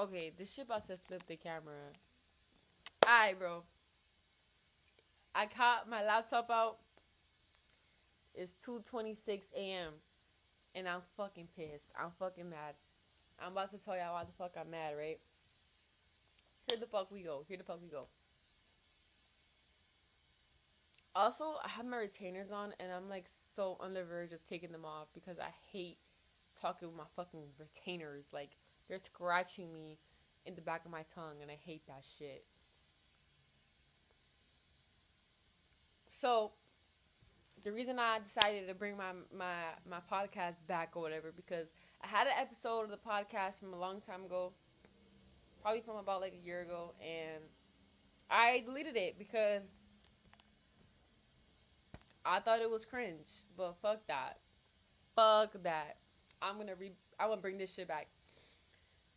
Okay, this shit about to flip the camera. Alright, bro. I caught my laptop out. It's 2:26 a.m. and I'm fucking pissed. I'm fucking mad. I'm about to tell y'all why the fuck I'm mad, right? Here the fuck we go. Here the fuck we go. Also, I have my retainers on and I'm like so on the verge of taking them off because I hate talking with my fucking retainers. Like, they're scratching me in the back of my tongue and I hate that shit. So, the reason I decided to bring my podcast back or whatever, because I had an episode of the podcast from a long time ago, probably from about like a year ago, and I deleted it because I thought it was cringe. But fuck that. Fuck that. I'm gonna bring this shit back.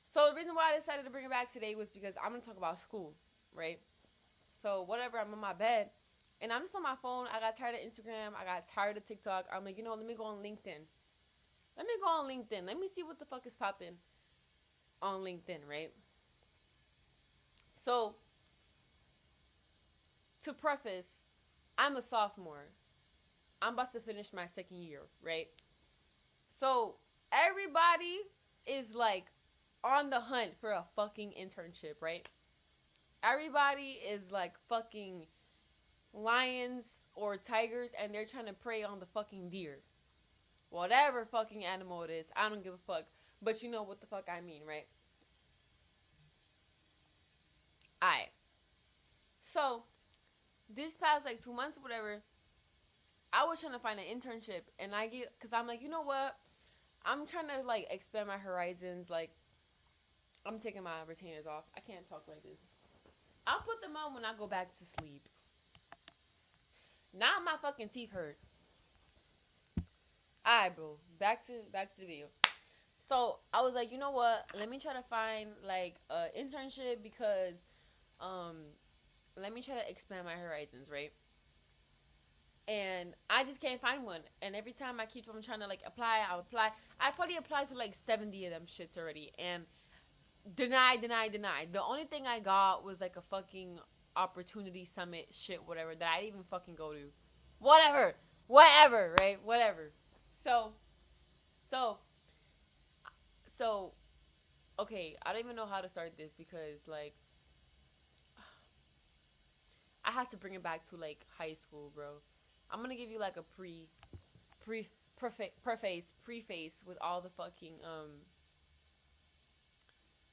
So the reason why I decided to bring it back today was because I'm gonna talk about school, right? So whatever, I'm in my bed and I'm just on my phone. I got tired of Instagram. I got tired of TikTok. I'm like, let me go on LinkedIn. Let me see what the fuck is popping on LinkedIn, right? So, to preface, I'm a sophomore. I'm about to finish my second year, right? So, everybody is like on the hunt for a fucking internship, right? Everybody is like fucking lions or tigers and they're trying to prey on the fucking deer. Whatever fucking animal it is, I don't give a fuck. But you know what the fuck I mean, right? Alright. So, this past like 2 months or whatever, I was trying to find an internship and cause I'm like, you know what? I'm trying to like expand my horizons. Like, I'm taking my retainers off. I can't talk like this. I'll put them on when I go back to sleep. Now my fucking teeth hurt. Alright, bro. Back to the video. So I was like, you know what? Let me try to find like an internship because let me try to expand my horizons, right? And I just can't find one. And every time I keep on trying to like apply, I apply. I probably applied to like 70 of them shits already. And denied. The only thing I got was like a fucking opportunity summit shit, whatever, that I didn't even fucking go to. Whatever, right? Whatever. So, so, so, okay, I don't even know how to start this because, like, I had to bring it back to, like, high school, bro. I'm gonna give you, like, a preface with all the fucking,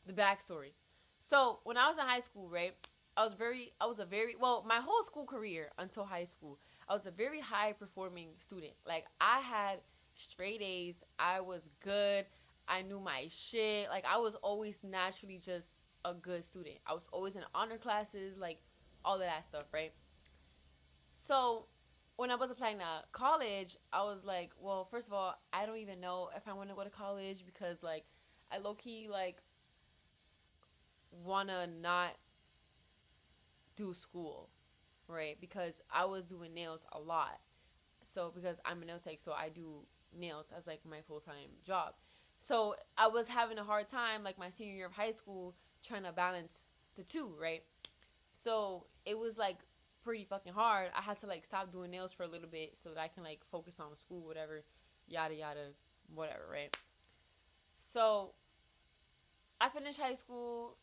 the backstory. So, when I was in high school, right, my whole school career until high school, I was a very high performing student. Like, I had straight A's. I was good. I knew my shit. Like, I was always naturally just a good student. I was always in honor classes, like, all of that stuff, right? So, when I was applying to college, I was like, well, first of all, I don't even know if I want to go to college because, like, I low-key, like, want to not do school, right? Because I was doing nails a lot. So, because I'm a nail tech, so I do nails as, like, my full-time job. So, I was having a hard time, like, my senior year of high school, trying to balance the two, right? So, it was, like, pretty fucking hard. I had to, like, stop doing nails for a little bit so that I can, like, focus on school, whatever, yada, yada, whatever, right? So, I finished high school,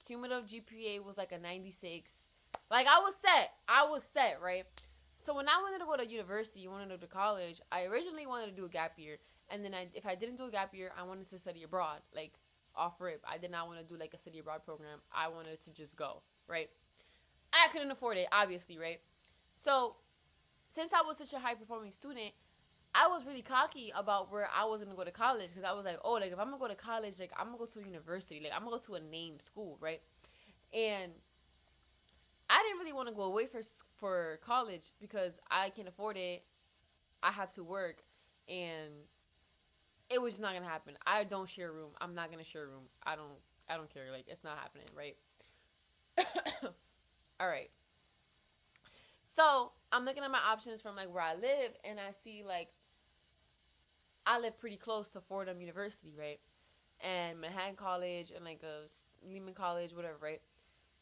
cumulative GPA was, like, a 96. Like, I was set, right? So, when I wanted to go to university, wanted to go to college, I originally wanted to do a gap year. And then if I didn't do a gap year, I wanted to study abroad, like, off rip. I did not want to do, like, a study abroad program. I wanted to just go, right? I couldn't afford it, obviously, right? So, since I was such a high-performing student, I was really cocky about where I was going to go to college. Because I was like, oh, like, if I'm going to go to college, like, I'm going to go to a university. Like, I'm going to go to a named school, right? And I didn't really want to go away for college because I can't afford it. I had to work. And it was just not going to happen. I don't share a room. I'm not going to share a room. I don't care. Like, it's not happening, right? All right. So, I'm looking at my options from, like, where I live, and I see, like, I live pretty close to Fordham University, right? and Manhattan College and like a Lehman College, whatever, right?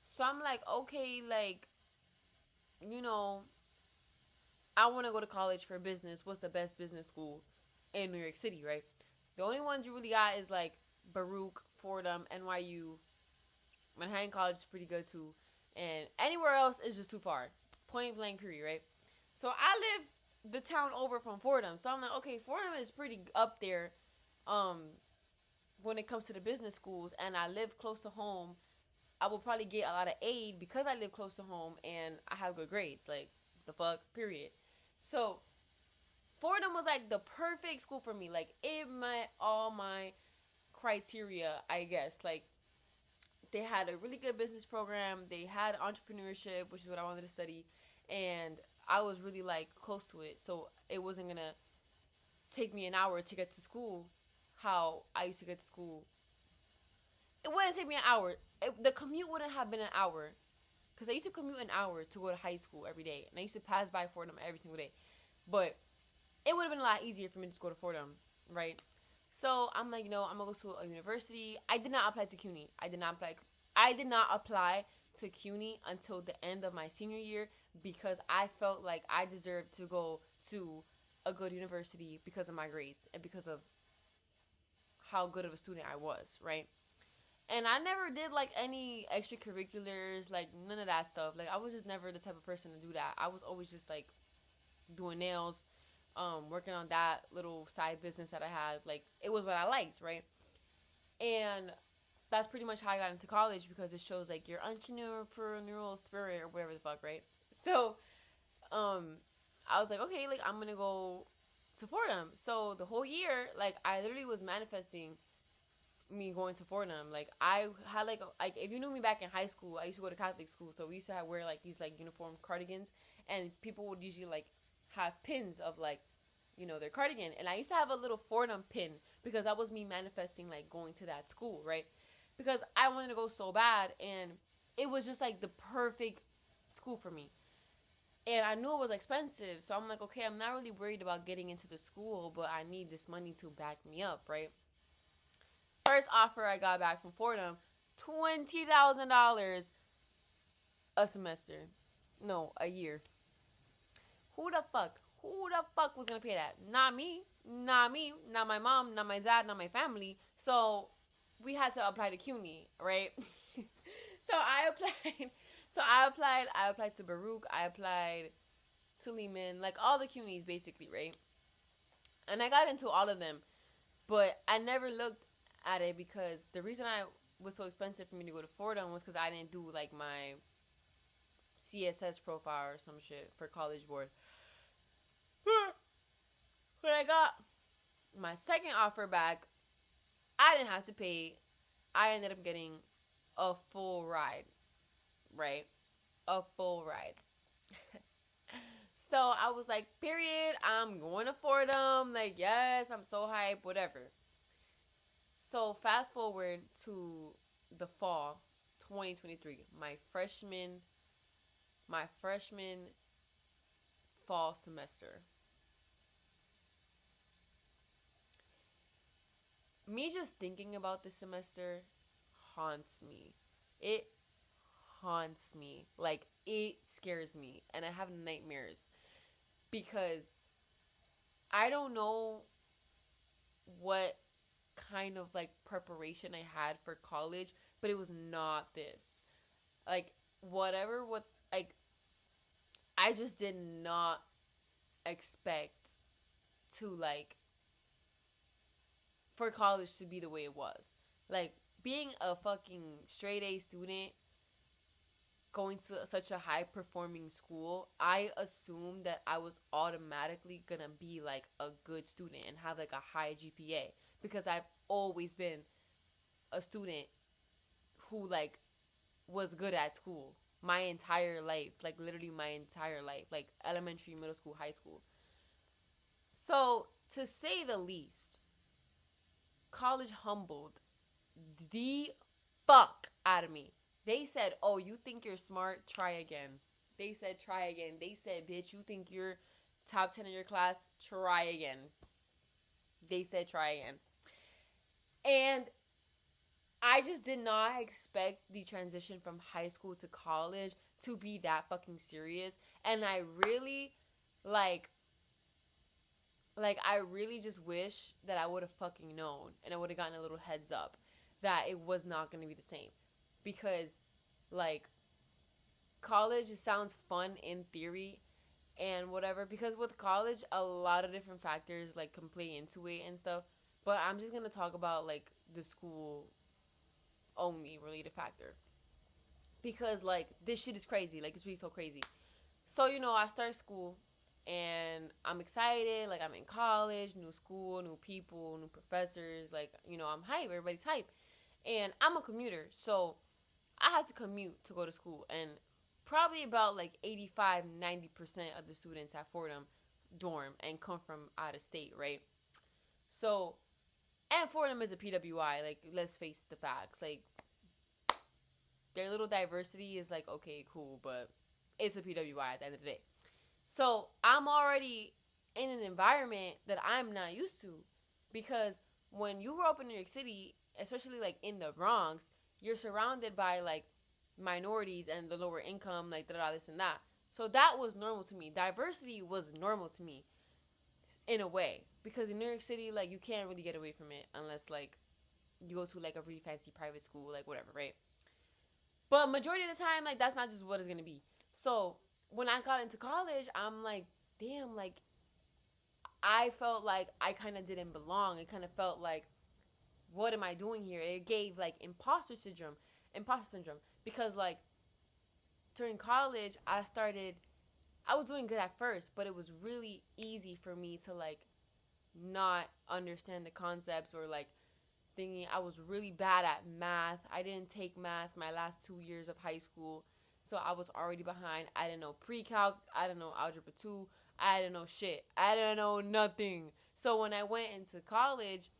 So I'm like, okay, like, you know, I want to go to college for business. What's the best business school in New York City, right? The only ones you really got is like Baruch, Fordham, NYU. Manhattan College is pretty good too. And anywhere else is just too far. Point blank, period, right? So I live the town over from Fordham. So I'm like, okay, Fordham is pretty up there when it comes to the business schools. And I live close to home. I will probably get a lot of aid because I live close to home and I have good grades. Like, the fuck, period. So Fordham was like the perfect school for me. Like, it met all my criteria, I guess. Like, they had a really good business program. They had entrepreneurship, which is what I wanted to study. And I was really, like, close to it. So it wasn't going to take me an hour to get to school how I used to get to school. It wouldn't take me an hour. The commute wouldn't have been an hour. Because I used to commute an hour to go to high school every day. And I used to pass by Fordham every single day. But it would have been a lot easier for me to go to Fordham, right? So I'm like, I'm going to go to a university. I did not apply to CUNY. I did not apply to CUNY until the end of my senior year because I felt like I deserved to go to a good university because of my grades and because of how good of a student I was, right? And I never did, like, any extracurriculars, like, none of that stuff. Like, I was just never the type of person to do that. I was always just, like, doing nails, working on that little side business that I had. Like, it was what I liked, right? And that's pretty much how I got into college because it shows, like, your entrepreneurial spirit or whatever the fuck, right? So, I was like, okay, like, I'm gonna go to Fordham. So, the whole year, like, I literally was manifesting me going to Fordham. Like, I had, like, if you knew me back in high school, I used to go to Catholic school, so we used to wear, like, these, like, uniform cardigans, and people would usually, like, have pins of, like, their cardigan, and I used to have a little Fordham pin, because that was me manifesting, like, going to that school, right? Because I wanted to go so bad, and it was just, like, the perfect school for me. And I knew it was expensive, so I'm like, okay, I'm not really worried about getting into the school, but I need this money to back me up, right? First offer I got back from Fordham, $20,000 a semester. No, a year. Who the fuck was gonna pay that? Not me. Not my mom, not my dad, not my family. So we had to apply to CUNY, right? So I applied to Baruch, I applied to Lehman, like all the CUNYs basically, right? And I got into all of them. But I never looked at it because the reason I was so expensive for me to go to Fordham was because I didn't do, like, my CSS profile or some shit for College Board. When I got my second offer back, I didn't have to pay. I ended up getting a full ride, right? A full ride. So I was like, period, I'm going to Fordham. Like, yes, I'm so hyped, whatever. So fast forward to the fall 2023, my freshman fall semester. Me just thinking about this semester haunts me. It haunts me. Like, it scares me. And I have nightmares. Because I don't know what kind of, like, preparation I had for college, but it was not this. Like, I just did not expect to, like, for college to be the way it was. Like, being a fucking straight A student, going to such a high performing school, I assumed that I was automatically gonna be, like, a good student and have, like, a high GPA, because I've always been a student who, like, was good at school my entire life, like, literally my entire life, like, elementary, middle school, high school. So, to say the least, college humbled the fuck out of me. They said, oh, you think you're smart? Try again. They said, try again. They said, bitch, you think you're top 10 in your class? Try again. They said, try again. And I just did not expect the transition from high school to college to be that fucking serious. And I really, like, I really just wish that I would have fucking known and I would have gotten a little heads up that it was not going to be the same. Because, like, college sounds fun in theory and whatever. Because with college, a lot of different factors, like, can play into it and stuff. But I'm just going to talk about, like, the school only related factor. Because, like, this shit is crazy. Like, it's really so crazy. So, I start school and I'm excited. Like, I'm in college, new school, new people, new professors. Like, I'm hype. Everybody's hype. And I'm a commuter. So, I had to commute to go to school. And probably about, like, 85-90% of the students at Fordham dorm and come from out of state, right? So, and Fordham is a PWI. Like, let's face the facts. Like, their little diversity is like, okay, cool, but it's a PWI at the end of the day. So I'm already in an environment that I'm not used to, because when you grow up in New York City, especially like in the Bronx, you're surrounded by like minorities and the lower income, like this and that. So that was normal to me. Diversity was normal to me in a way, because in New York City, like, you can't really get away from it unless like you go to like a really fancy private school, like whatever, right? But majority of the time, like, that's not just what it's going to be. So when I got into college, I'm like, damn, like, I felt like I kind of didn't belong. It kind of felt like, what am I doing here? It gave, like, imposter syndrome. Because, like, during college, I was doing good at first, but it was really easy for me to, like, not understand the concepts, or, like, thinking I was really bad at math. I didn't take math my last 2 years of high school, so I was already behind. I didn't know pre-calc. I didn't know algebra 2. I didn't know shit. I didn't know nothing. So when I went into college,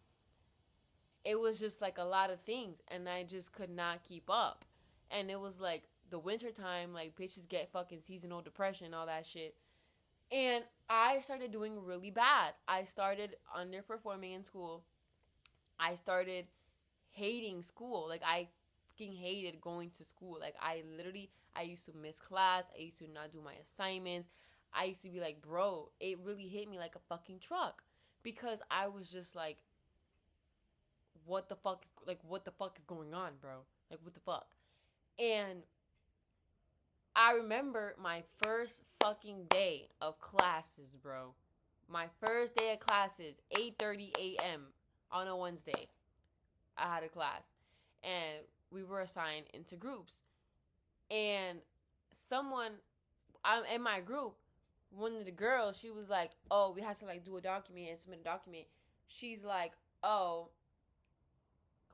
it was just like a lot of things, and I just could not keep up. And it was like the winter time, like, bitches get fucking seasonal depression, all that shit. And I started doing really bad. I started underperforming in school. I started hating school. Like, I fucking hated going to school. Like, I used to miss class. I used to not do my assignments. I used to be like, bro, it really hit me like a fucking truck. Because I was just like, what the fuck is going on, bro? Like, what the fuck? And I remember my first fucking day of classes, bro. My first day of classes, 8:30 a.m. on a Wednesday. I had a class, and we were assigned into groups. And someone in my group, one of the girls, she was like, oh, we had to like do a document and submit a document. She's like, oh,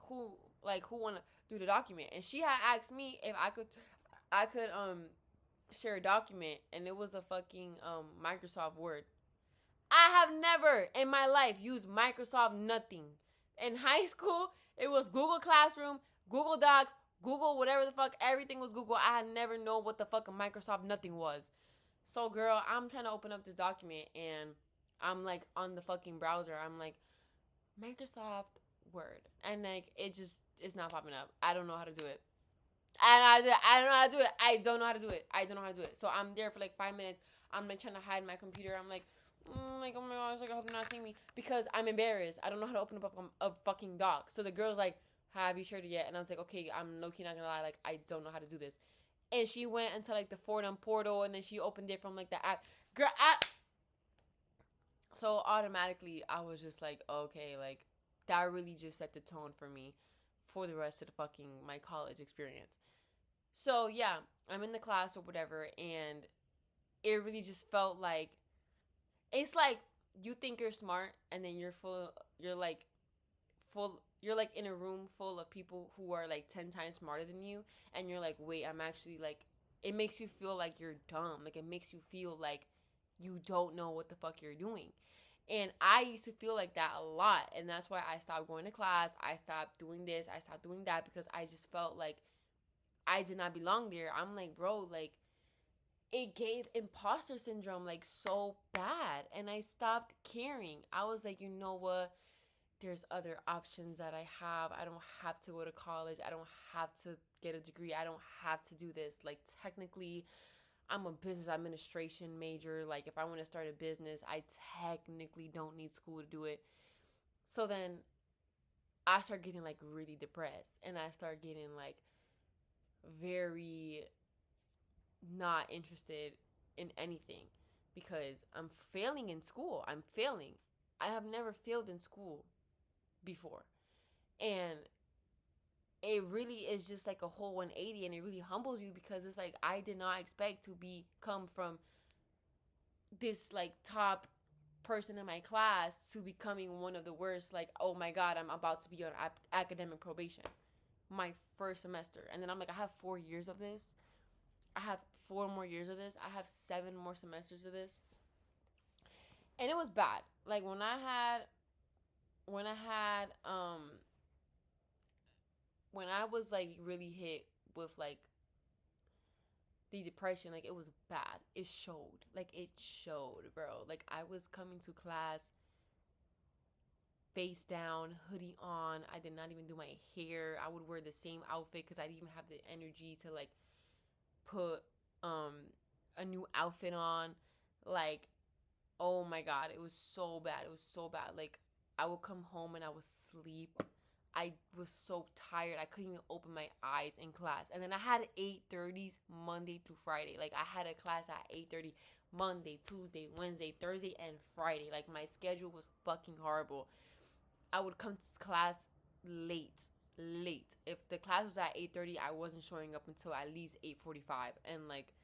who want to do the document? And she had asked me if I could share a document, and it was a fucking Microsoft Word. I have never in my life used Microsoft nothing. In high school, it was Google Classroom, Google Docs, Google whatever the fuck. Everything was Google. I had never known what the fuck a Microsoft nothing was. So, girl, I'm trying to open up this document, and I'm like on the fucking browser. I'm like, Microsoft Word. And like, it's not popping up. I don't know how to do it. I don't know how to do it. So I'm there for like 5 minutes. I'm like trying to hide my computer. I'm like, oh my gosh, like, I hope you're not seeing me, because I'm embarrassed. I don't know how to open up a fucking doc. So the girl's like, have you shared it yet? And I was like, okay, I'm low-key not gonna lie, like, I don't know how to do this. And she went into like the Fordham portal, and then she opened it from like the app. Girl, so automatically I was just like, okay, like, that really just set the tone for me for the rest of the fucking my college experience. So yeah, I'm in the class or whatever, and it really just felt like, it's like you think you're smart, and then you're in a room full of people who are like 10 times smarter than you, and you're like, wait, I'm actually like, it makes you feel like you're dumb. Like, it makes you feel like you don't know what the fuck you're doing. And I used to feel like that a lot, and that's why I stopped going to class. I stopped doing this. I stopped doing that, because I just felt like I did not belong there. I'm like, bro, like, it gave imposter syndrome like so bad, and I stopped caring. I was like, you know what? there's other options that I have. I don't have to go to college. I don't have to get a degree. I don't have to do this. Like, technically, I'm a business administration major. Like, if I want to start a business, I technically don't need school to do it. So then I start getting like really depressed, and I start getting like very not interested in anything because I'm failing in school. I'm failing. I have never failed in school before. And it really is just like a whole 180, and it really humbles you because it's like I did not expect to come from this like top person in my class to becoming one of the worst. Like, oh my god, I'm about to be on academic probation my first semester. And then I'm like, I have 4 years of this. I have 4 more years of this. I have 7 more semesters of this. And it was bad. Like when I had when I was like really hit with like the depression, like it was bad. It showed. Like it showed, bro. Like I was coming to class face down, hoodie on. I did not even do my hair. I would wear the same outfit because I didn't even have the energy to like put a new outfit on. Like, oh my god, it was so bad. It was so bad. Like I would come home and I would sleep. I was so tired. I couldn't even open my eyes in class. And then I had 8:30s Monday through Friday. Like I had a class at 8:30 Monday, Tuesday, Wednesday, Thursday, and Friday. Like my schedule was fucking horrible. I would come to class late. Late. If the class was at 8:30, I wasn't showing up until at least 8:45, and like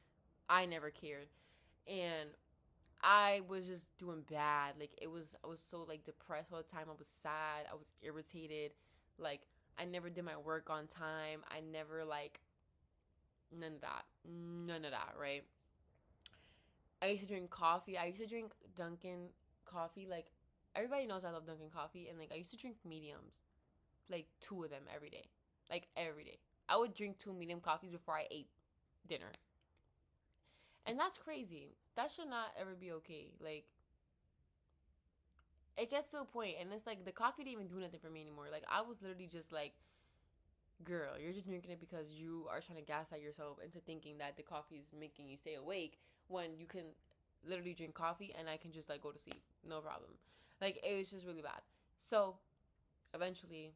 I never cared. And I was just doing bad. Like I was so like depressed all the time. I was sad. I was irritated. Like I never did my work on time. I never like none of that. None of that, right? I used to drink coffee. I used to drink Dunkin' coffee. Like everybody knows I love Dunkin' coffee, and like I used to drink mediums. Like 2 of them every day. Like every day. I would drink 2 medium coffees before I ate dinner. And that's crazy. That should not ever be okay. Like it gets to a point and it's like the coffee didn't even do nothing for me anymore. Like I was literally just like, girl, you're just drinking it because you are trying to gaslight yourself into thinking that the coffee is making you stay awake when you can literally drink coffee and I can just like go to sleep. No problem. Like it was just really bad. So eventually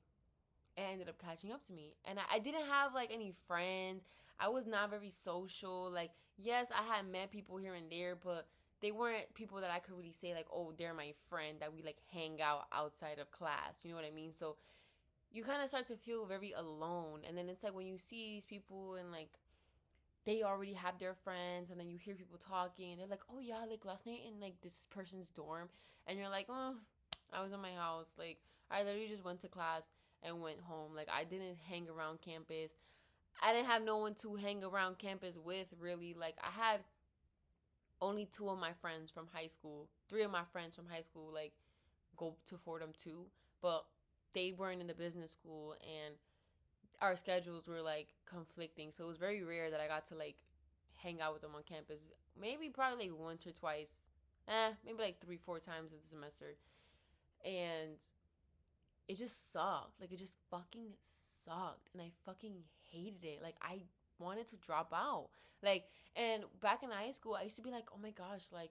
it ended up catching up to me. And I didn't have like any friends. I was not very social. Like, yes, I had met people here and there, but they weren't people that I could really say like, oh, they're my friend that we like hang out outside of class. You know what I mean? So you kind of start to feel very alone. And then it's like when you see these people and like they already have their friends, and then you hear people talking and they're like, oh yeah, like last night in like this person's dorm, and you're like, oh, I was in my house. Like I literally just went to class and went home. Like I didn't hang around campus. I didn't have no one to hang around campus with really. Like I had only 2 of my friends from high school, 3 of my friends from high school like go to Fordham too, but they weren't in the business school and our schedules were like conflicting. So it was very rare that I got to like hang out with them on campus. Maybe probably like once or twice. Maybe like 3, 4 times in the semester. And it just sucked. Like it just fucking sucked. And I fucking hated it. Like I wanted to drop out. Like and back in high school I used to be like, oh my gosh, like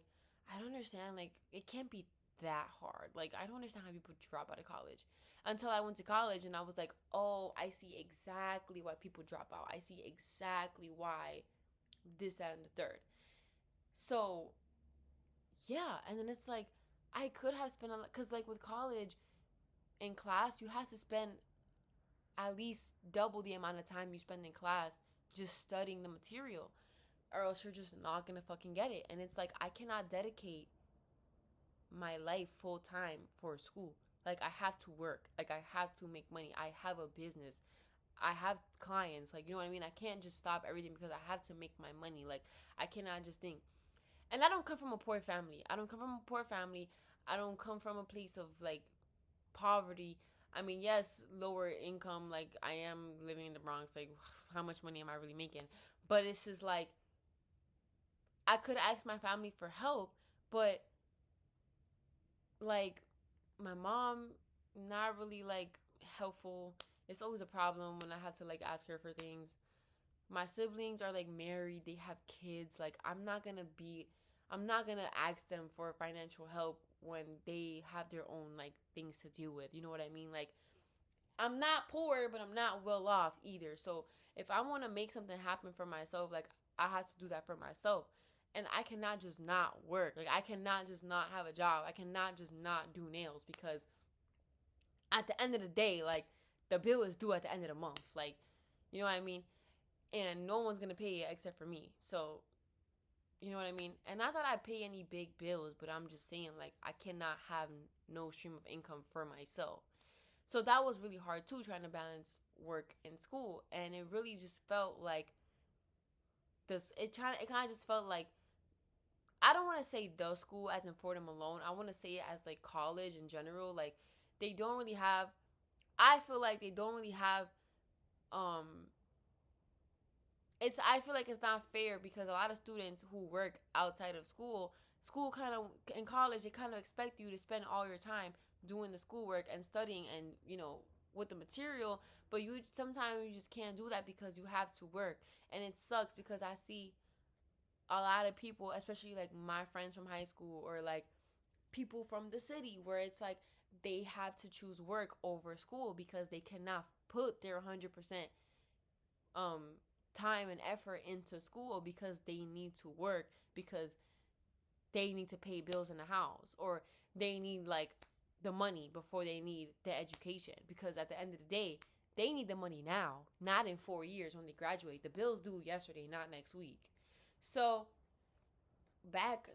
I don't understand. Like it can't be that hard. Like I don't understand how people drop out of college. Until I went to college and I was like, oh, I see exactly why people drop out. I see exactly why this, that, and the third. So yeah, and then it's like I could have spent a lot because like with college in class you have to spend at least double the amount of time you spend in class just studying the material, or else you're just not gonna fucking get it. And it's like I cannot dedicate my life full time for school. Like I have to work. Like I have to make money. I have a business. I have clients. Like you know what I mean? I can't just stop everything because I have to make my money. Like I cannot just think. And I don't come from a poor family. I don't come from a poor family. I don't come from a place of like poverty. I mean, yes, lower income. Like I am living in the Bronx. Like how much money am I really making? But it's just like I could ask my family for help, but like my mom not really like helpful. It's always a problem when I have to like ask her for things. My siblings are like married, they have kids. Like I'm not gonna ask them for financial help when they have their own like things to deal with. You know what I mean? Like I'm not poor, but I'm not well off either. So if I want to make something happen for myself, like I have to do that for myself. And I cannot just not work. Like I cannot just not have a job. I cannot just not do nails because at the end of the day, like the bill is due at the end of the month. Like, you know what I mean? And no one's gonna pay it except for me. So, you know what I mean? And not that I pay any big bills, but I'm just saying like I cannot have no stream of income for myself. So that was really hard too, trying to balance work and school. And it really just felt like this. It kind of just felt like I don't want to say the school as in Fordham alone. I want to say it as like college in general. Like they don't really have. I feel like they don't really have. Um, I feel like it's not fair because a lot of students who work outside of school kind of in college they kind of expect you to spend all your time doing the schoolwork and studying and with the material, but you sometimes you just can't do that because you have to work, and it sucks because I see a lot of people, especially like my friends from high school or like people from the city, where it's like they have to choose work over school because they cannot put their 100% um time and effort into school because they need to work because they need to pay bills in the house, or they need like the money before they need the education, because at the end of the day they need the money now, not in 4 years when they graduate. The bills due yesterday, not next week. So back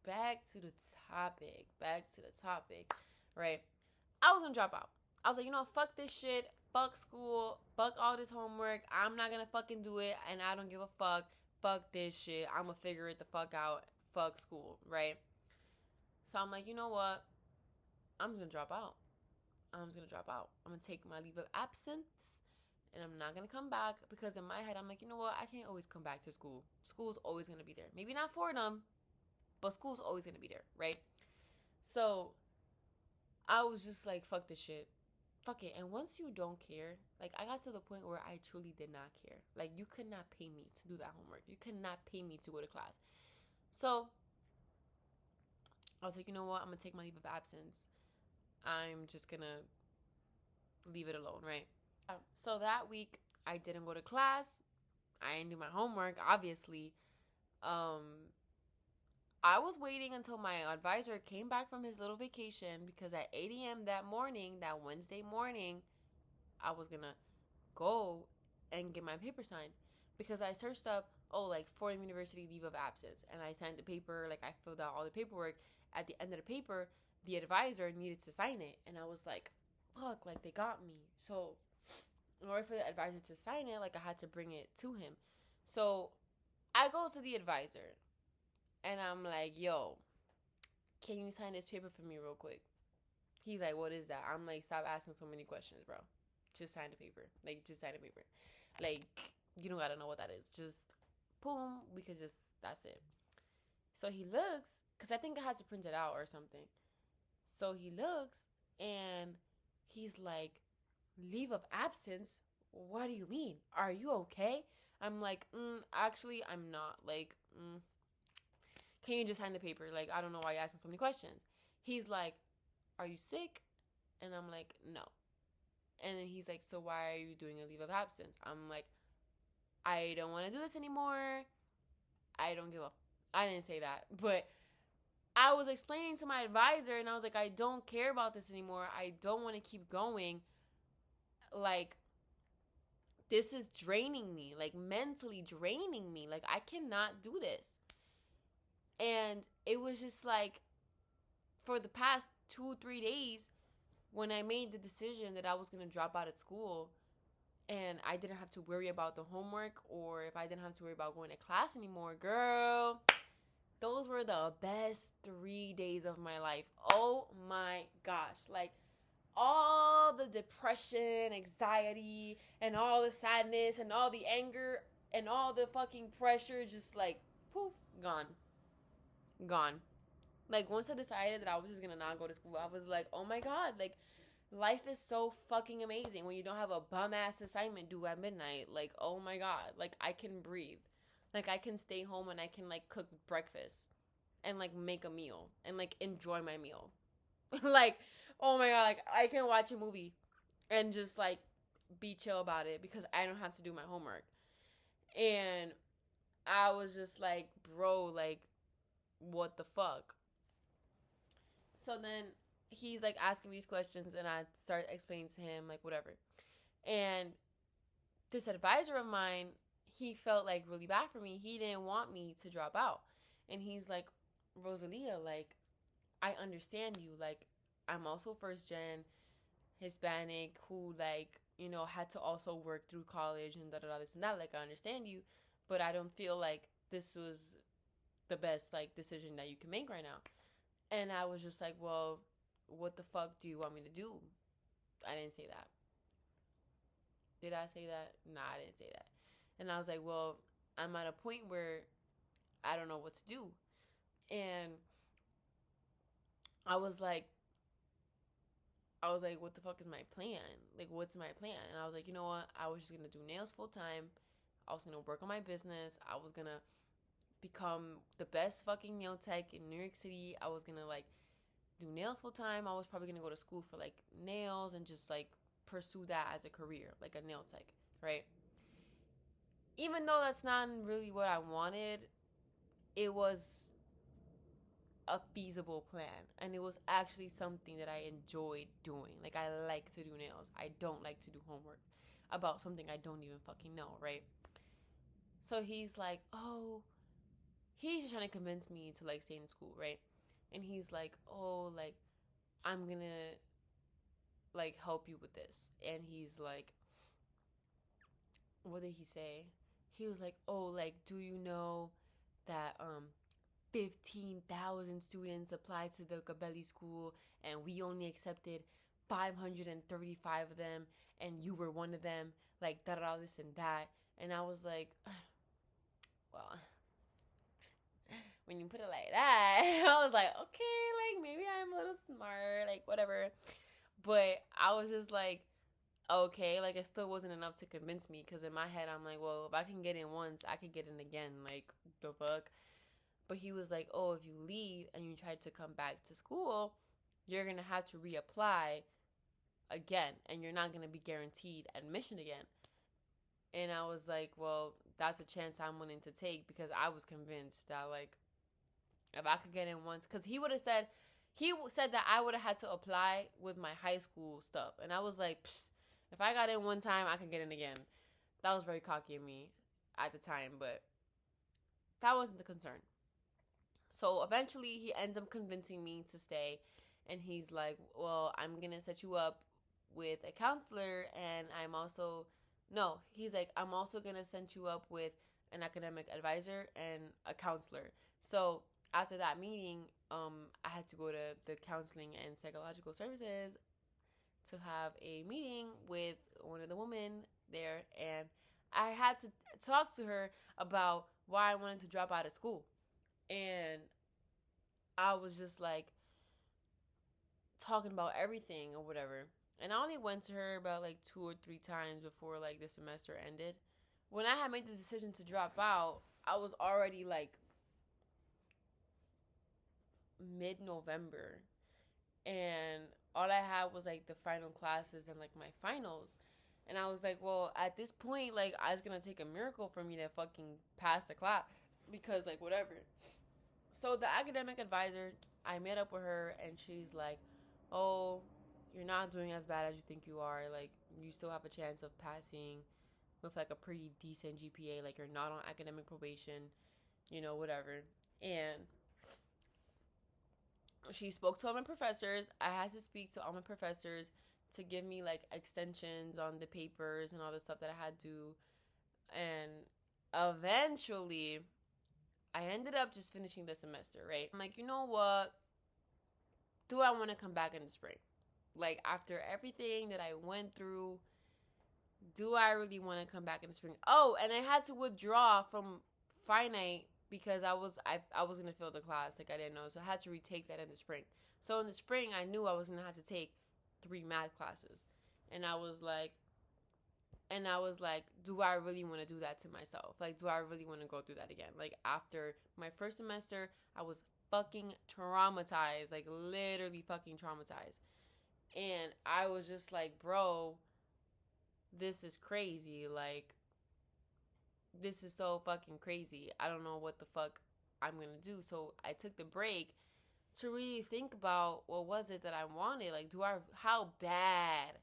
back to the topic, right? I was gonna drop out. I was like, fuck this shit, fuck school, fuck all this homework. I'm not gonna fucking do it, and I don't give a fuck. Fuck this shit. I'm gonna figure it the fuck out. Fuck school, right? So I'm like, you know what? I'm just gonna drop out. I'm just gonna drop out. I'm gonna take my leave of absence, and I'm not gonna come back because in my head I'm like, you know what? I can't always come back to school. School's always gonna be there. Maybe not for them, but school's always gonna be there, right? So I was just like, fuck this shit. Fuck it. And once you don't care, like I got to the point where I truly did not care. Like you could not pay me to do that homework. You could not pay me to go to class. So I was like, you know what? I'm gonna take my leave of absence. I'm just gonna leave it alone, right? So that week I didn't go to class. I didn't do my homework, obviously. Um, I was waiting until my advisor came back from his little vacation because at 8 a.m. that morning, that Wednesday morning, I was gonna go and get my paper signed because I searched up, like Fordham University leave of absence, and I signed the paper. Like I filled out all the paperwork. At the end of the paper, the advisor needed to sign it, and I was like, fuck, like they got me. So in order for the advisor to sign it, like I had to bring it to him. So I go to the advisor and I'm like, yo, can you sign this paper for me real quick? He's like, what is that? I'm like, stop asking so many questions, bro. Just sign the paper. Like, just sign the paper. Like, you don't gotta know what that is. Just, boom, we could just, that's it. So he looks, because I think I had to print it out or something. So he looks, and he's like, leave of absence? What do you mean? Are you okay? I'm like, actually, I'm not. Like, can you just sign the paper? Like, I don't know why you're asking so many questions. He's like, are you sick? And I'm like, no. And then he's like, so why are you doing a leave of absence? I'm like, I don't want to do this anymore. I don't give a. I didn't say that, but I was explaining to my advisor, and I was like, I don't care about this anymore. I don't want to keep going. Like, this is draining me, like mentally draining me. Like, I cannot do this. And it was just like, for the past 2-3 days, when I made the decision that I was going to drop out of school and I didn't have to worry about the homework, or if I didn't have to worry about going to class anymore, girl, those were the best 3 days of my life. Oh my gosh. Like, all the depression, anxiety, and all the sadness, and all the anger, and all the fucking pressure, just like, poof, gone. Gone. Like, once I decided that I was just gonna not go to school, I was like, oh my god, like life is so fucking amazing when you don't have a bum ass assignment due at midnight. Like, oh my god, like I can breathe. Like I can stay home and I can like cook breakfast and like make a meal and like enjoy my meal. Like, oh my god, like I can watch a movie and just like be chill about it because I don't have to do my homework. And I was just like, bro, like what the fuck? So then he's like asking me these questions and I start explaining to him like whatever. And this advisor of mine, he felt like really bad for me. He didn't want me to drop out. And he's like, Rosalia, like I understand you. Like I'm also first gen Hispanic who like, you know, had to also work through college and da da da this and that. Like I understand you, but I don't feel like this was the best like decision that you can make right now. And I was just like, well, what the fuck do you want me to do? I didn't say that. Did I say that? Nah, I didn't say that. And I was like, well, I'm at a point where I don't know what to do. And I was like, what the fuck is my plan? Like, what's my plan? And I was like, you know what? I was just going to do nails full time. I was going to work on my business. I was going to become the best fucking nail tech in New York City. I was going to, like, do nails full time. I was probably going to go to school for, like, nails and just, like, pursue that as a career, like a nail tech, right? Even though that's not really what I wanted, it was a feasible plan, and it was actually something that I enjoyed doing. Like I like to do nails. I don't like to do homework about something I don't even fucking know, right? So he's like, oh, he's just trying to convince me to like stay in school, right? And he's like, oh, like I'm gonna like help you with this. And he's like, what did he say? He was like, oh, like do you know that 15,000 students applied to the Gabelli school and we only accepted 535 of them and you were one of them, like da da this and that. And I was like, well, when you put it like that, I was like, okay, like maybe I'm a little smart, like whatever. But I was just like, okay, like it still wasn't enough to convince me, because in my head I'm like, well, if I can get in once, I can get in again, like the fuck. But he was like, oh, if you leave and you try to come back to school, you're going to have to reapply again. And you're not going to be guaranteed admission again. And I was like, well, that's a chance I'm willing to take, because I was convinced that, like, if I could get in once. Because he said that I would have had to apply with my high school stuff. And I was like, psh, if I got in one time, I could get in again. That was very cocky of me at the time. But that wasn't the concern. So eventually he ends up convincing me to stay, and he's like, well, I'm going to set you up with a counselor, and I'm also going to set you up with an academic advisor and a counselor. So after that meeting, I had to go to the counseling and psychological services to have a meeting with one of the women there, and I had to talk to her about why I wanted to drop out of school. And I was just like talking about everything or whatever. And I only went to her about like 2 or 3 times before like the semester ended. When I had made the decision to drop out, I was already like mid-November. And all I had was like the final classes and like my finals. And I was like, well, at this point, like, it's going to take a miracle for me to fucking pass the class, because like whatever. So the academic advisor, I met up with her, and she's like, oh, you're not doing as bad as you think you are. Like, you still have a chance of passing with like a pretty decent GPA. Like, you're not on academic probation, you know, whatever. And she spoke to all my professors. I had to speak to all my professors to give me like extensions on the papers and all the stuff that I had to do. And eventually I ended up just finishing the semester, right? I'm like, you know what? Do I want to come back in the spring? Like, after everything that I went through, do I really want to come back in the spring? Oh, and I had to withdraw from finite because I was going to fail the class. Like, I didn't know. So I had to retake that in the spring. So in the spring, I knew I was going to have to take 3 math classes. And I was like, do I really want to do that to myself? Like, do I really want to go through that again? Like, after my first semester, I was fucking traumatized, like literally fucking traumatized. And I was just like, bro, this is crazy. Like, this is so fucking crazy. I don't know what the fuck I'm gonna do. So I took the break to really think about what was it that I wanted. Like, how bad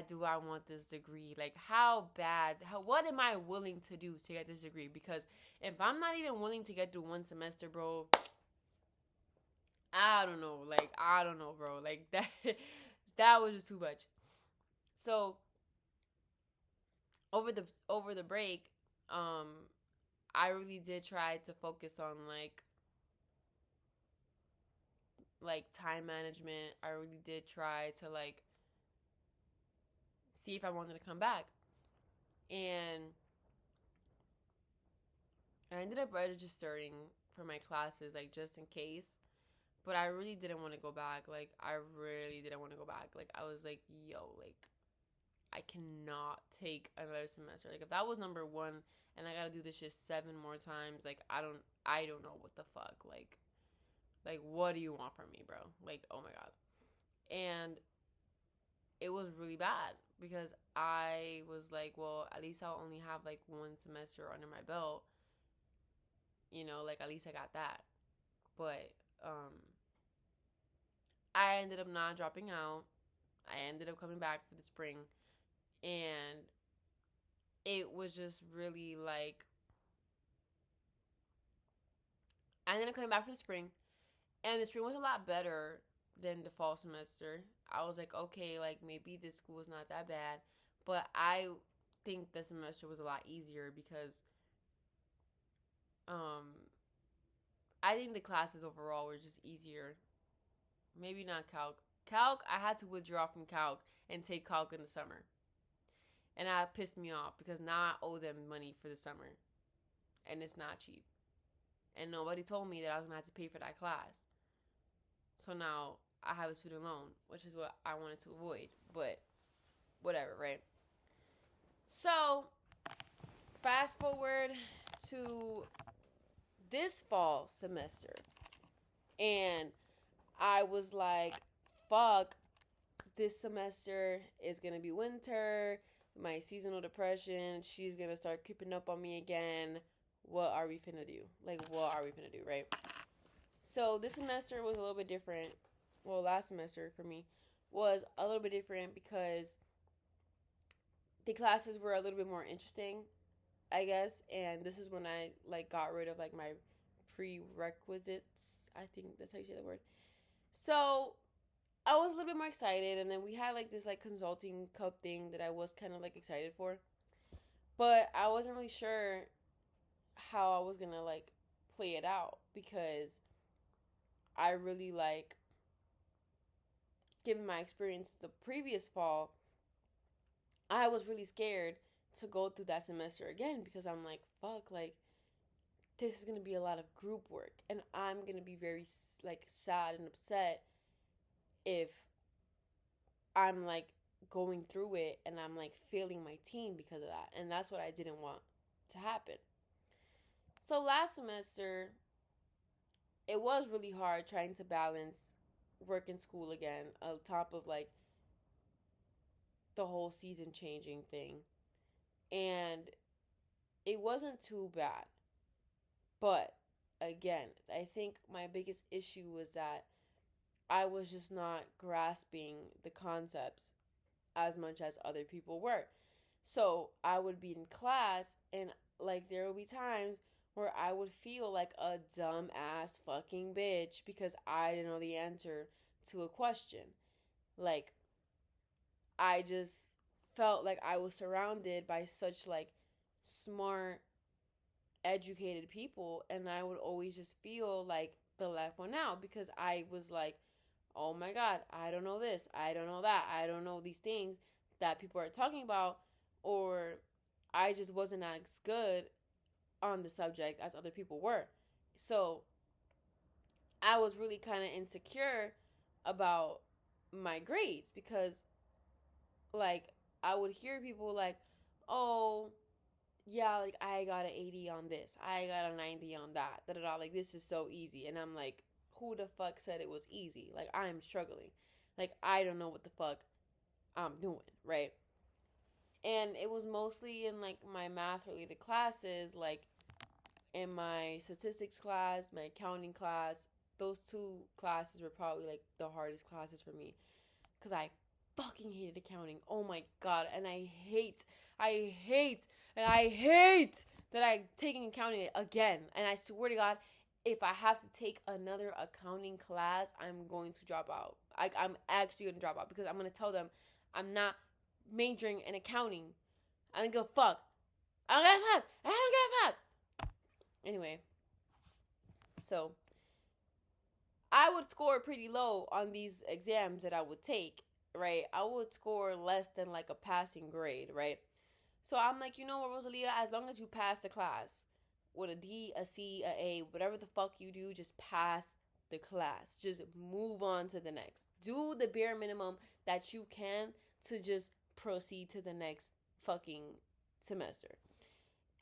do I want this degree? Like, what am I willing to do to get this degree? Because if I'm not even willing to get through one semester, bro, I don't know. Like, I don't know, bro. Like, that was just too much. So over the break, I really did try to focus on like time management. I really did try to like see if I wanted to come back. And I ended up registering for my classes, like, just in case. But I really didn't want to go back. Like, I really didn't want to go back. Like, I was like, yo, like, I cannot take another semester. Like, if that was number one and I gotta do this shit 7 more times, like, I don't know what the fuck. Like, what do you want from me, bro? Like, oh my God. And it was really bad because I was like, well, at least I'll only have like 1 semester under my belt. You know, like, at least I got that. But I ended up not dropping out. I ended up coming back for the spring. And it was just really like, I ended up coming back for the spring. And the spring was a lot better than the fall semester. I was like, okay, like, maybe this school is not that bad. But I think the semester was a lot easier because I think the classes overall were just easier. Maybe not calc. Calc, I had to withdraw from calc and take calc in the summer. And that pissed me off because now I owe them money for the summer. And it's not cheap. And nobody told me that I was going to have to pay for that class. So now I have a student loan, which is what I wanted to avoid. But whatever, right? So fast forward to this fall semester. And I was like, fuck, this semester is going to be winter. My seasonal depression, she's going to start creeping up on me again. What are we finna do? Like, what are we finna do, right? So this semester was a little bit different. Well, last semester for me was a little bit different because the classes were a little bit more interesting, I guess. And this is when I like got rid of like my prerequisites. I think that's how you say the word. So I was a little bit more excited, and then we had like this like consulting cup thing that I was kind of like excited for, but I wasn't really sure how I was gonna like play it out because I really like, given my experience the previous fall, I was really scared to go through that semester again because I'm like, fuck, like, this is gonna be a lot of group work, and I'm gonna be very like sad and upset if I'm like going through it and I'm like failing my team because of that. And that's what I didn't want to happen. So last semester, it was really hard trying to balance work and school again, on top of like the whole season changing thing. And it wasn't too bad. But again, I think my biggest issue was that I was just not grasping the concepts as much as other people were. So I would be in class and like there would be times where I would feel like a dumb ass fucking bitch because I didn't know the answer to a question. Like, I just felt like I was surrounded by such like smart, educated people, and I would always just feel like the left one out because I was like, oh my God, I don't know this, I don't know that, I don't know these things that people are talking about, or I just wasn't as good on the subject as other people were. So I was really kind of insecure about my grades because like I would hear people like, oh yeah, like I got an 80 on this, I got a 90 on that, da da da. Like this is so easy, and I'm like, who the fuck said it was easy? Like I'm struggling, like I don't know what the fuck I'm doing, right? And it was mostly in like my math related classes, like in my statistics class, my accounting class. Those two classes were probably like the hardest classes for me because I fucking hated accounting. Oh my god, and I hate that I'm taking accounting again. And I swear to God, if I have to take another accounting class, I'm going to drop out. I'm actually going to drop out because I'm going to tell them I'm not majoring in accounting. I don't give a fuck. I don't give a fuck. I don't give a fuck. Anyway, so I would score pretty low on these exams that I would take, right? I would score less than like a passing grade, right? So I'm like, you know what, Rosalia, as long as you pass the class with a D, a C, a A, whatever the fuck you do, just pass the class. Just move on to the next. Do the bare minimum that you can to just proceed to the next fucking semester.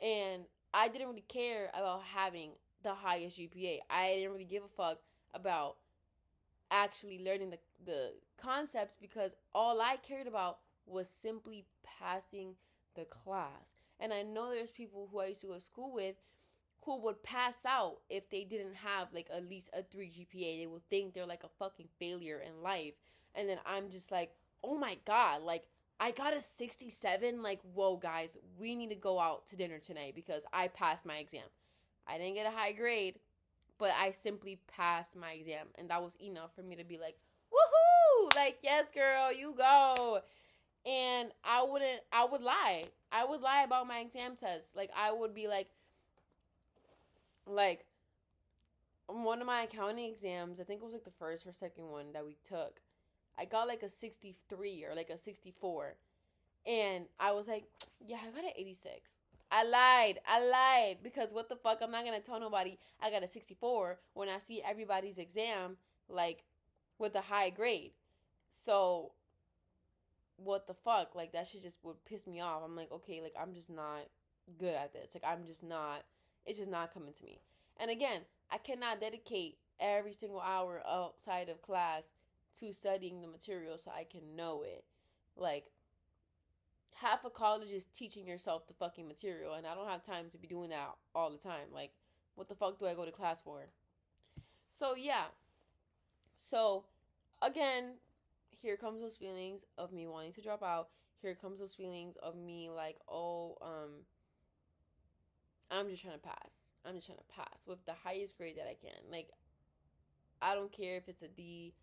And I didn't really care about having the highest GPA. I didn't really give a fuck about actually learning the concepts because all I cared about was simply passing the class. And I know there's people who I used to go to school with who would pass out if they didn't have like at least a 3 GPA. They would think they're like a fucking failure in life. And then I'm just like, oh my god, like I got a 67. Like, whoa, guys, we need to go out to dinner tonight because I passed my exam. I didn't get a high grade, but I simply passed my exam. And that was enough for me to be like, woohoo! Like, yes, girl, you go. And I would lie. I would lie about my exam test. Like, I would be like, one of my accounting exams, I think it was like the first or second one that we took, I got like a 63 or like a 64. And I was like, yeah, I got an 86. I lied. Because what the fuck? I'm not going to tell nobody I got a 64 when I see everybody's exam, like, with a high grade. So, what the fuck? Like, that shit just would piss me off. I'm like, okay, like, I'm just not good at this. Like, it's just not coming to me. And again, I cannot dedicate every single hour outside of class to studying the material so I can know it. Like, half of college is teaching yourself the fucking material, and I don't have time to be doing that all the time. Like, what the fuck do I go to class for? So, yeah. So, again, here comes those feelings of me wanting to drop out. Here comes those feelings of me like, oh, I'm just trying to pass. I'm just trying to pass with the highest grade that I can. Like, I don't care if it's a D,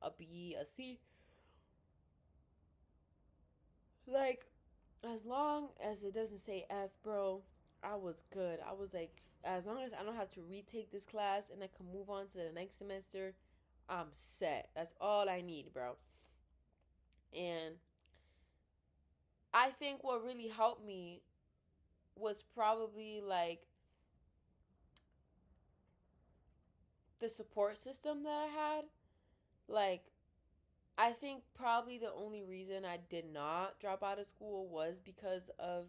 a B, a C. Like, as long as it doesn't say F, bro, I was good. I was like, as long as I don't have to retake this class and I can move on to the next semester, I'm set. That's all I need, bro. And I think what really helped me was probably like the support system that I had. Like, I think probably the only reason I did not drop out of school was because of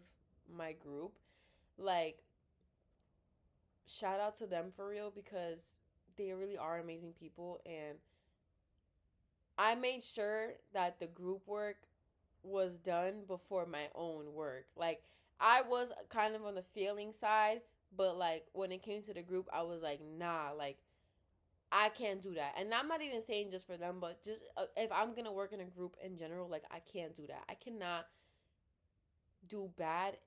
my group. Like, shout out to them for real because they really are amazing people. And I made sure that the group work was done before my own work. Like, I was kind of on the failing side, but like when it came to the group, I was like, nah, like I can't do that. And I'm not even saying just for them, but just if I'm going to work in a group in general, like I can't do that. I cannot do bad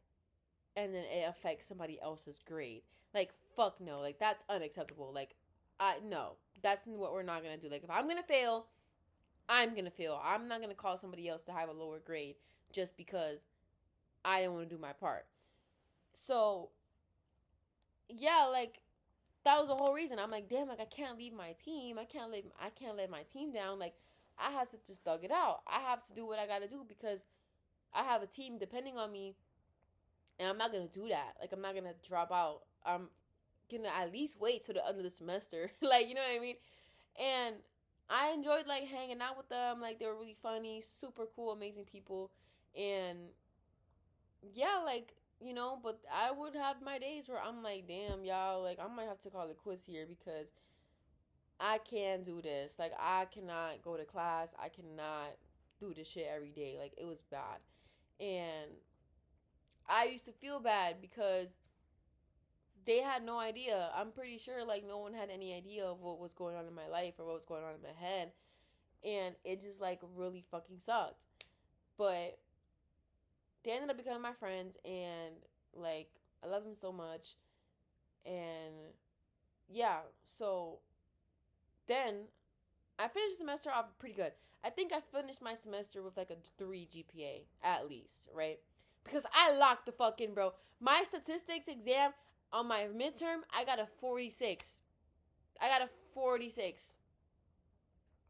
and then it affects somebody else's grade. Like, fuck no. Like, that's unacceptable. Like, no. That's what we're not going to do. Like, if I'm going to fail, I'm going to fail. I'm not going to call somebody else to have a lower grade just because I didn't want to do my part. So, yeah, like, that was the whole reason. I'm like, damn, like I can't leave my team. I can't let my team down. Like, I have to just thug it out. I have to do what I gotta do because I have a team depending on me, and I'm not gonna do that. Like, I'm not gonna drop out. I'm gonna at least wait till the end of the semester. Like, you know what I mean? And I enjoyed like hanging out with them. Like they were really funny, super cool, amazing people, and yeah, like but I would have my days where I'm like, damn, y'all, like I might have to call it quits here because I can't do this. Like I cannot go to class. I cannot do this shit every day. Like it was bad, and I used to feel bad because they had no idea. I'm pretty sure like no one had any idea of what was going on in my life or what was going on in my head, and it just like really fucking sucked. But they ended up becoming my friends, and like I love them so much, and yeah. So then I finished the semester off pretty good. I think I finished my semester with like a 3 GPA at least, right? Because I locked the fucking bro. My statistics exam on my midterm, I got a 46. I got a 46.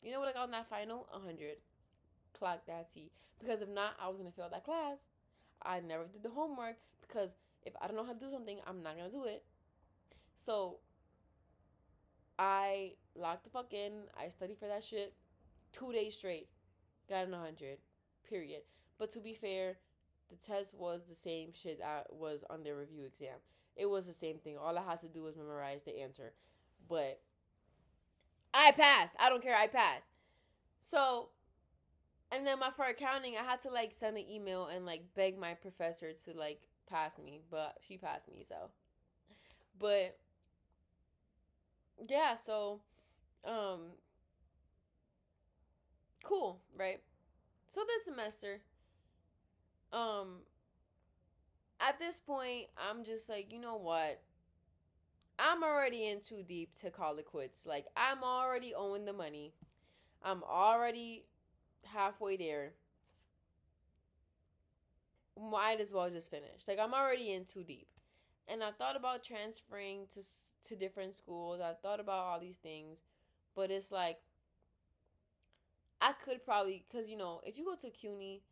You know what I got on that final? 100. Clock that T. Because if not, I was going to fail that class. I never did the homework because if I don't know how to do something, I'm not going to do it. So I locked the fuck in. I studied for that shit 2 days straight. Got an 100. Period. But to be fair, the test was the same shit that was on their review exam. It was the same thing. All I had to do was memorize the answer. But I passed. I don't care. I passed. So, and then for accounting, I had to like send an email and like beg my professor to like pass me, but she passed me. So, but yeah, so um, cool, right? So this semester, um, at this point, I'm just like, you know what? I'm already in too deep to call it quits. Like, I'm already owing the money. I'm already halfway there. Might as well just finish. Like, I'm already in too deep. And I thought about transferring to different schools. I thought about all these things. But it's like, I could probably, because, if you go to CUNY,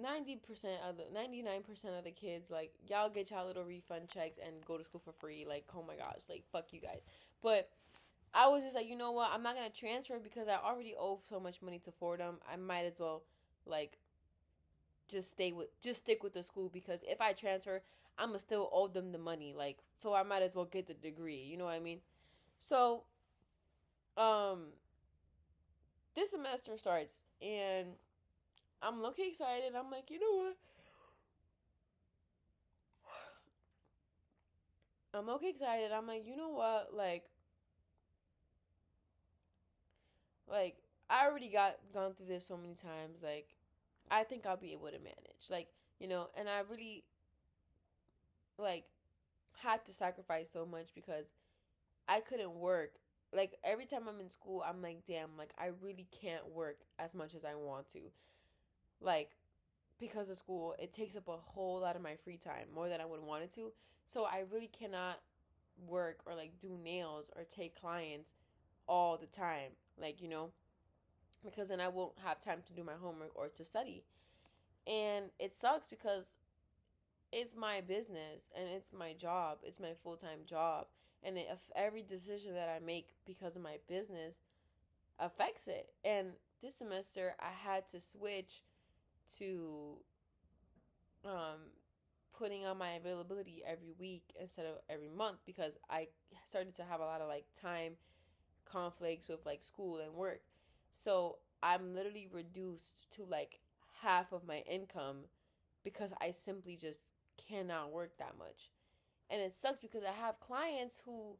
99% of the kids, like, y'all get y'all little refund checks and go to school for free. Like, oh my gosh, like, fuck you guys. But I was just like, you know what? I'm not gonna transfer because I already owe so much money to Fordham. I might as well like just stick with the school because if I transfer, I'ma still owe them the money. Like, so I might as well get the degree. You know what I mean? So, um, this semester starts and I'm looking excited. I'm like, you know what? I'm okay excited. I'm like, you know what? Like I already gone through this so many times. Like, I think I'll be able to manage. Like, and I really like had to sacrifice so much because I couldn't work. Like every time I'm in school, I'm like, damn, like I really can't work as much as I want to. Like because of school, it takes up a whole lot of my free time, more than I would want it to. So I really cannot work or like do nails or take clients all the time. Like, because then I won't have time to do my homework or to study. And it sucks because it's my business and it's my job. It's my full time job. And if every decision that I make because of my business affects it. And this semester, I had to switch to um, putting on my availability every week instead of every month because I started to have a lot of like time conflicts with like school and work. So I'm literally reduced to like half of my income because I simply just cannot work that much. And it sucks because I have clients who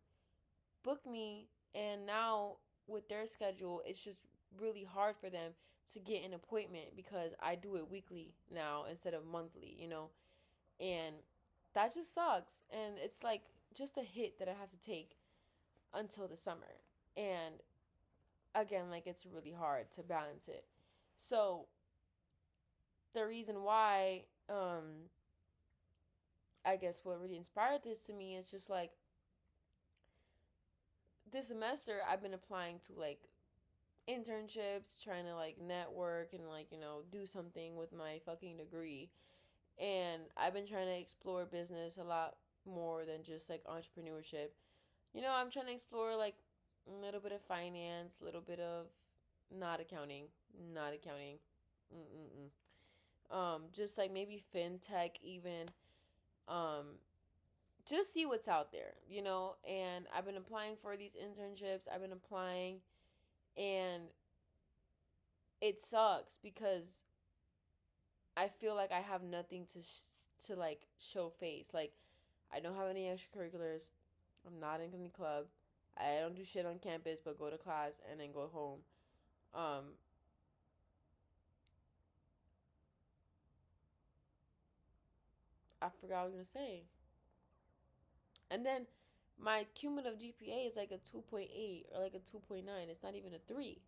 book me and now with their schedule it's just really hard for them to get an appointment because I do it weekly now instead of monthly, And that just sucks and it's like just a hit that I have to take until the summer. And again, like it's really hard to balance it. So the reason why I guess what really inspired this to me is just like this semester I've been applying to like internships, trying to like network and like, do something with my fucking degree. And I've been trying to explore business a lot more than just like entrepreneurship. I'm trying to explore like A little bit of finance, a little bit of not accounting, not accounting. Mm-mm-mm. Just like maybe fintech even. Um, just see what's out there, you know. And I've been applying for these internships. I've been applying, and it sucks because I feel like I have nothing to like show face. Like I don't have any extracurriculars. I'm not in any club. I don't do shit on campus, but go to class and then go home. Um, I forgot what I was gonna say. And then my cumulative GPA is like a 2.8 or like a 2.9. It's not even a 3.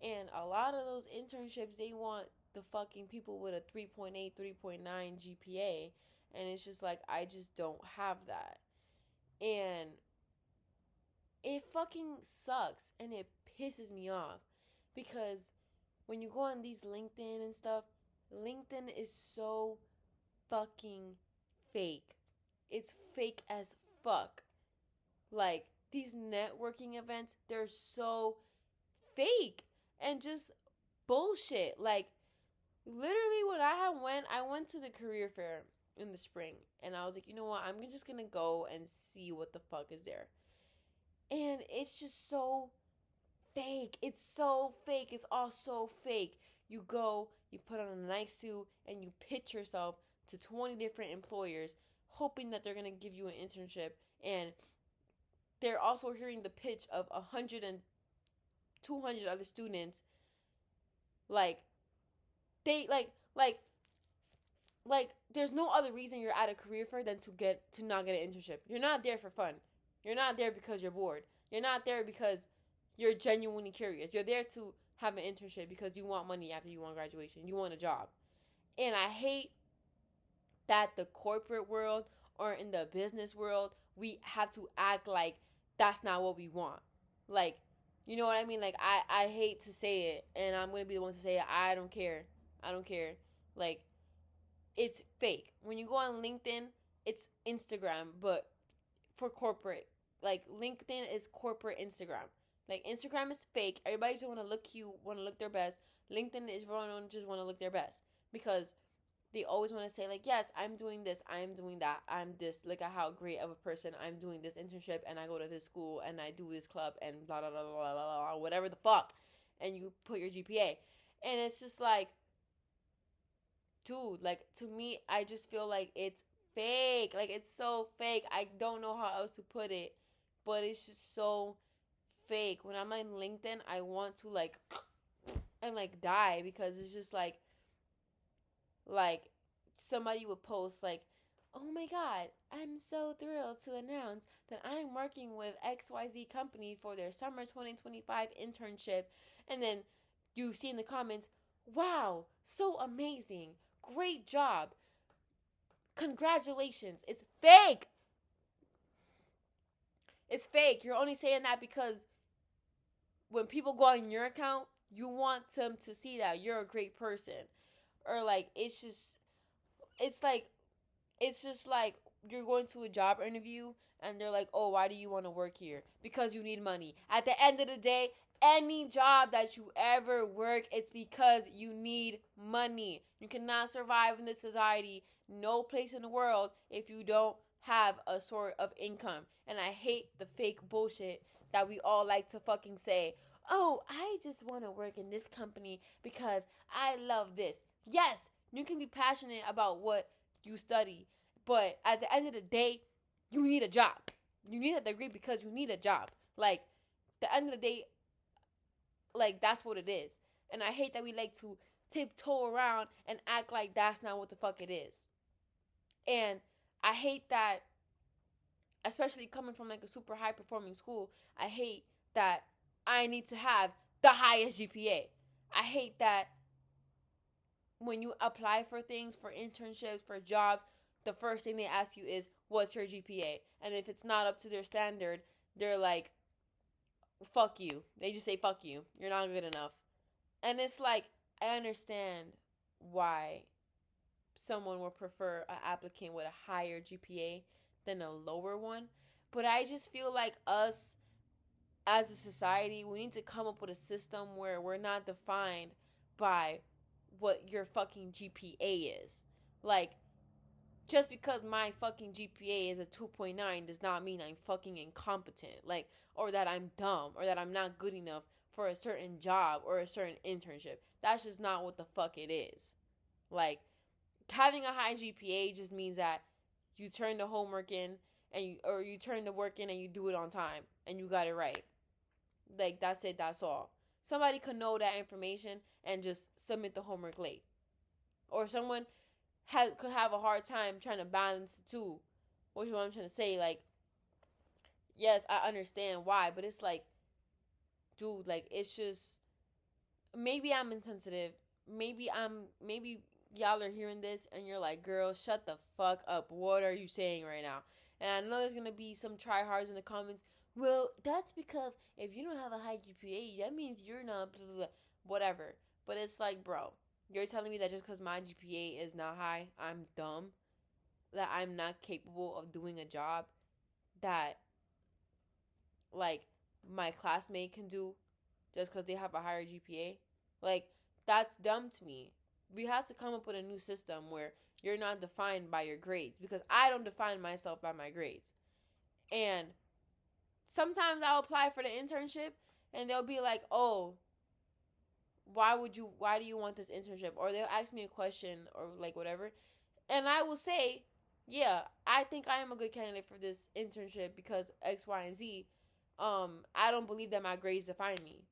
And a lot of those internships, they want the fucking people with a 3.8, 3.9 GPA. And it's just like, I just don't have that. And it fucking sucks and it pisses me off because when you go on these LinkedIn and stuff, LinkedIn is so fucking fake. It's fake as fuck. Like these networking events, they're so fake and just bullshit. Like literally when I went to the career fair in the spring and I was like, you know what, I'm just gonna go and see what the fuck is there. And it's just so fake. It's so fake. It's all so fake. You go, you put on a nice suit, and you pitch yourself to 20 different employers, hoping that they're gonna give you an internship. And they're also hearing the pitch of 100 and 200 other students. Like they like there's no other reason you're at a career fair than to not get an internship. You're not there for fun. You're not there because you're bored. You're not there because you're genuinely curious. You're there to have an internship because you want money after you want graduation. You want a job. And I hate that the corporate world or in the business world, we have to act like that's not what we want. Like, you know what I mean? Like, I hate to say it, and I'm going to be the one to say it. I don't care. I don't care. Like, it's fake. When you go on LinkedIn, it's Instagram, but for corporate. Like LinkedIn is corporate Instagram. Like Instagram is fake. Everybody just want to look cute, want to look their best. LinkedIn is everyone just want to look their best because they always want to say like, yes, I'm doing this, I'm doing that, I'm this. Look at how great of a person I'm doing this internship, and I go to this school, and I do this club, and blah blah blah blah blah blah, whatever the fuck, and you put your GPA, and it's just like, dude, like to me, I just feel like it's fake. Like it's so fake. I don't know how else to put it, but it's just so fake. When I'm on LinkedIn, I want to like and like die because it's just like somebody would post like, "Oh my god, I'm so thrilled to announce that I'm working with XYZ company for their summer 2025 internship." And then you see in the comments, "Wow, so amazing. Great job. Congratulations." It's fake. It's fake. You're only saying that because when people go on your account, you want them to see that you're a great person. Or like it's like it's just like you're going to a job interview and they're like, "Oh, why do you want to work here?" Because you need money. At the end of the day, any job that you ever work, it's because you need money. You cannot survive in this society, no place in the world, if you don't have a sort of income. And I hate the fake bullshit that we all like to fucking say. "Oh, I just want to work in this company because I love this." Yes, you can be passionate about what you study, but at the end of the day, you need a job. You need a degree because you need a job. Like, the end of the day, like, that's what it is. And I hate that we like to tiptoe around and act like that's not what the fuck it is. And I hate that, especially coming from like a super high performing school, I hate that I need to have the highest GPA. I hate that when you apply for things, for internships, for jobs, the first thing they ask you is, what's your GPA? And if it's not up to their standard, they're like, fuck you. They just say, fuck you. You're not good enough. And it's like, I understand why someone would prefer an applicant with a higher GPA than a lower one. But I just feel like us as a society, we need to come up with a system where we're not defined by what your fucking GPA is. Like, just because my fucking GPA is a 2.9 does not mean I'm fucking incompetent. Like, or that I'm dumb, or that I'm not good enough for a certain job or a certain internship. That's just not what the fuck it is. Like, having a high GPA just means that you turn the homework in and you turn the work in and you do it on time and you got it right. Like, that's it, that's all. Somebody could know that information and just submit the homework late. Or someone could have a hard time trying to balance the two. Which is what I'm trying to say. Like, yes, I understand why, but it's like, dude, like, it's just, maybe I'm insensitive. Maybe y'all are hearing this and you're like, girl, shut the fuck up. What are you saying right now? And I know there's gonna be some tryhards in the comments. Well, that's because if you don't have a high GPA, that means you're not blah, blah, blah, whatever. But it's like, bro, you're telling me that just because my GPA is not high, I'm dumb, that I'm not capable of doing a job that, like, my classmate can do just because they have a higher GPA? Like, that's dumb to me. We have to come up with a new system where you're not defined by your grades, because I don't define myself by my grades. And sometimes I'll apply for the internship and they'll be like, oh, why do you want this internship? Or they'll ask me a question or like whatever. And I will say, yeah, I think I am a good candidate for this internship because X, Y, and Z. I don't believe that my grades define me.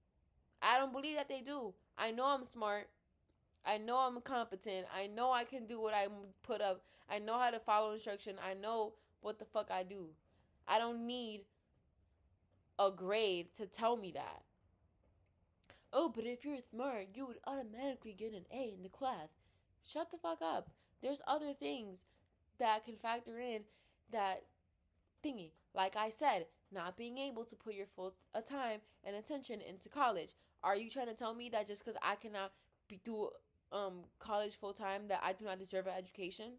I don't believe that they do. I know I'm smart. I know I'm competent. I know I can do what I put up. I know how to follow instruction. I know what the fuck I do. I don't need a grade to tell me that. Oh, but if you're smart, you would automatically get an A in the class. Shut the fuck up. There's other things that can factor in that thingy. Like I said, not being able to put your full time and attention into college. Are you trying to tell me that just because I cannot do college full time that I do not deserve an education?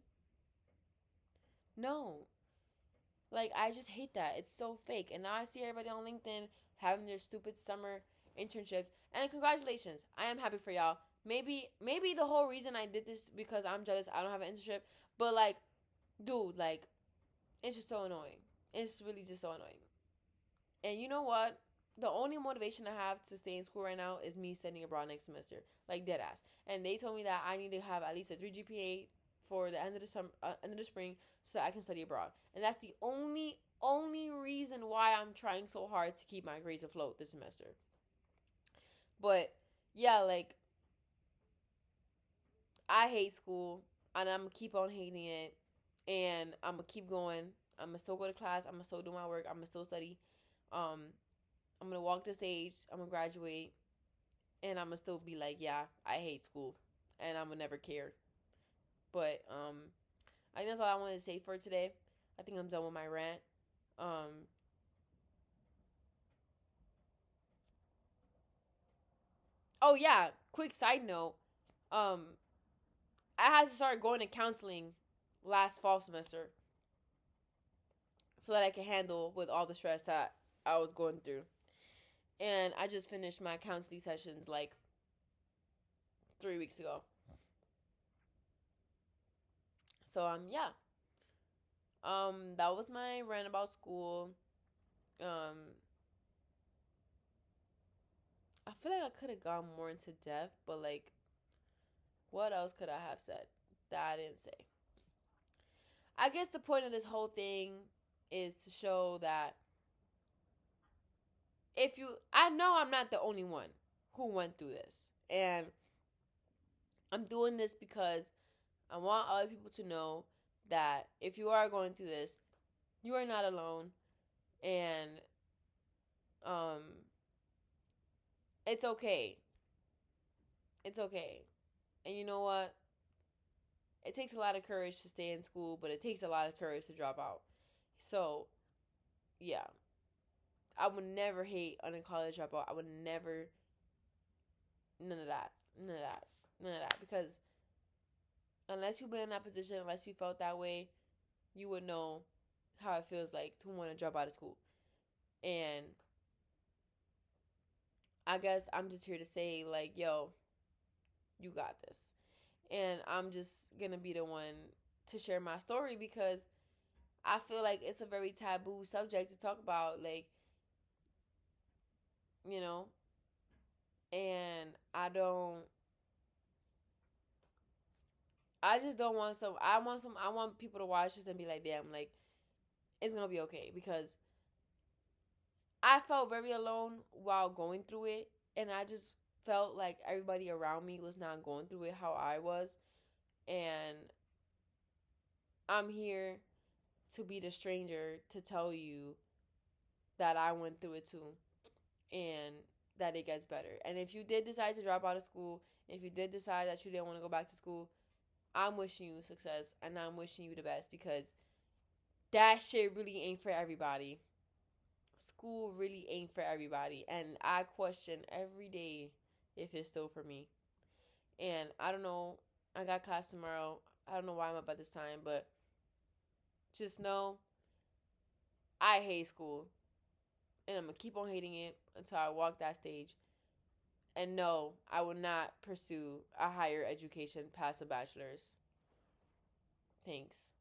No. Like, I just hate that. It's so fake. And now I see everybody on LinkedIn having their stupid summer internships. And congratulations. I am happy for y'all. Maybe the whole reason I did this because I'm jealous I don't have an internship. But like, dude, like, it's just so annoying. It's really just so annoying. And you know what? The only motivation I have to stay in school right now is me studying abroad next semester. Like, dead ass. And they told me that I need to have at least a 3 GPA for the end of the summer, end of the spring, so that I can study abroad. And that's the only reason why I'm trying so hard to keep my grades afloat this semester. But yeah, like, I hate school and I'm gonna keep on hating it, and I'm gonna keep going. I'm gonna still go to class. I'm gonna still do my work. I'm gonna still study. Um, I'm gonna walk the stage. I'm gonna graduate, and I'm gonna still be like, yeah, I hate school, and I'm gonna never care. But I think that's all I wanted to say for today. I think I'm done with my rant. Um, oh yeah, quick side note. Um, I had to start going to counseling last fall semester so that I can handle with all the stress that I was going through. And I just finished my counseling sessions like 3 weeks ago. So yeah. That was my rant about school. Um, I feel like I could have gone more into depth, but like, what else could I have said that I didn't say? I guess the point of this whole thing is to show that I know I'm not the only one who went through this. And I'm doing this because I want other people to know that if you are going through this, you are not alone. And um it's okay. It's okay. And you know what? It takes a lot of courage to stay in school, but it takes a lot of courage to drop out. So, yeah. I would never hate on a college dropout. I would never, none of that. None of that. None of that. Because unless you've been in that position, unless you felt that way, you would know how it feels like to want to drop out of school. And I guess I'm just here to say, like, yo, you got this. And I'm just going to be the one to share my story because I feel like it's a very taboo subject to talk about, like, you know, and I just don't want I want people to watch this and be like, damn, like, it's going to be okay because I felt very alone while going through it, and I just felt like everybody around me was not going through it how I was, and I'm here to be the stranger to tell you that I went through it too, and that it gets better. And if you did decide to drop out of school, if you did decide that you didn't want to go back to school, I'm wishing you success and I'm wishing you the best because that shit really ain't for everybody. School really ain't for everybody, and I question every day if it's still for me. And I don't know, I got class tomorrow. I don't know why I'm up at this time, but just know I hate school, and I'm gonna keep on hating it until I walk that stage. And no, I will not pursue a higher education past a bachelor's. Thanks.